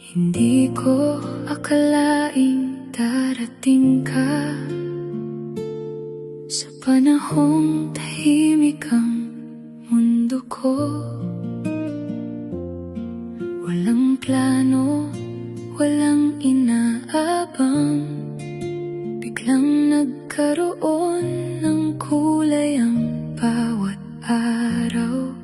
Hindi ko akalaing darating ka sa panahong tahimik ang mundo ko. Walang plano, walang inaabang, biglang nagkaroon ng kulay ang bawat araw.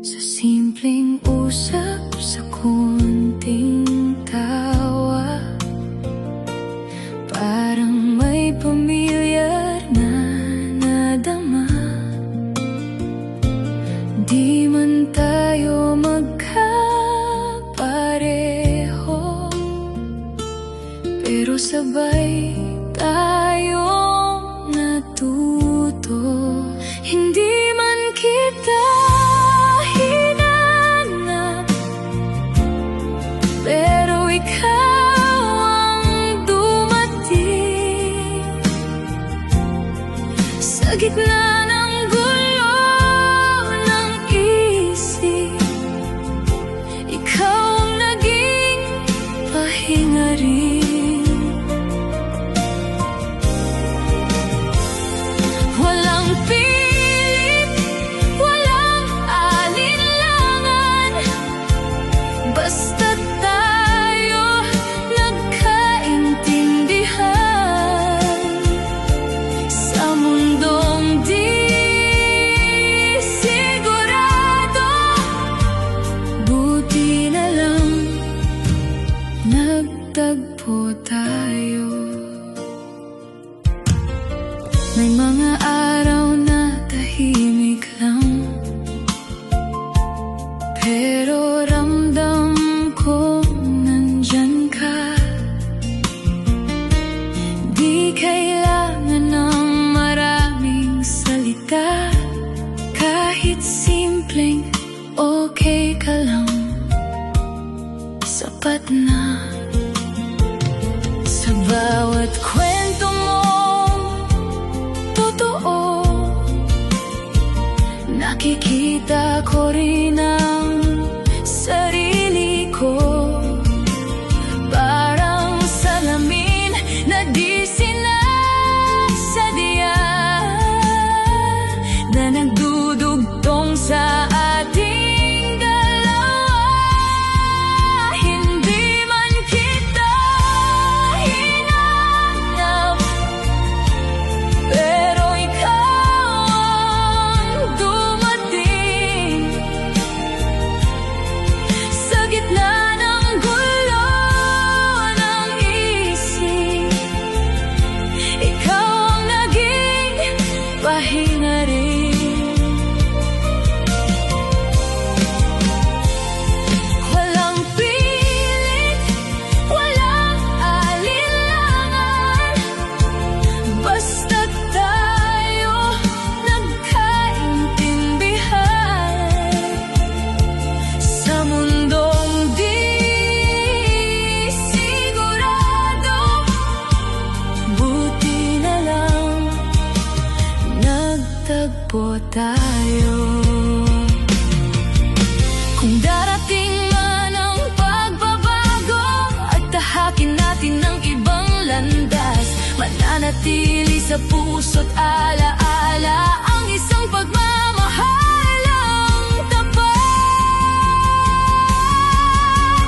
Sa simpleng usap, sa kunting tawa, parang may pamilyar na nadama. Di man tayo magkapareho, pero sabay tayong natuto. Hindi man kita hinanap, pero ikaw ang dumating. Sa gitna ng gulo ng isip, ikaw ang naging pahinga rin. Walang pilit, walang alinlangan, basta't tayo nagkaintindihan. Sa mundong di sigurado, buti na lang nagtagpo tayo. May mga araw na tahimik lang, pero ramdam kong nandyan ka. Di kailangan ng maraming salita, kahit simpleng okay ka lang, sapat na. Sa bawat kwento mo totoo, nakikita ko rin ang sarili ko. Parang salamin na di sinasadya, na nagdudugtong sa ating dalawa. Hindi man kita hinanap, pero ikaw ang dumating. Sa gitna ng gulo ng isip, ikaw ang naging pahinga rin. Walang pilit, walang alinlangan, basta't tayo nagkaintindihan. Sa mundong di sigurado, buti na lang nagtagpo tayo. Kung darating man ang pagbabago at tahakin natin ng ibang landas, mananatili sa puso't alaala ang isang pagmamahalang tapat.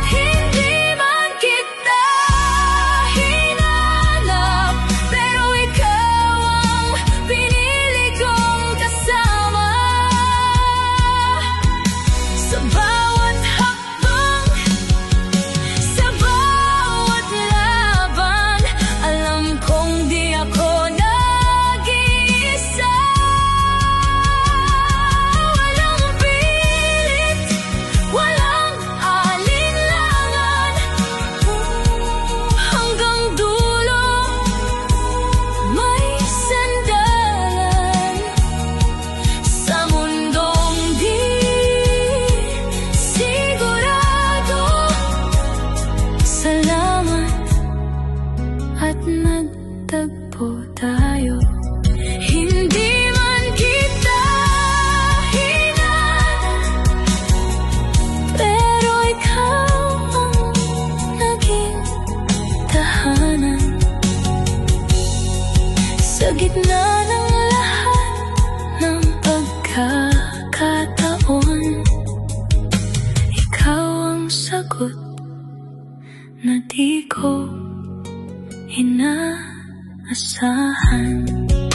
Hindi man kita hinanap, pero ikaw ang pinili kong kasama. Sa bawat hakbang, sa bawat laban, alam kong di ako nag-iisa. asahan.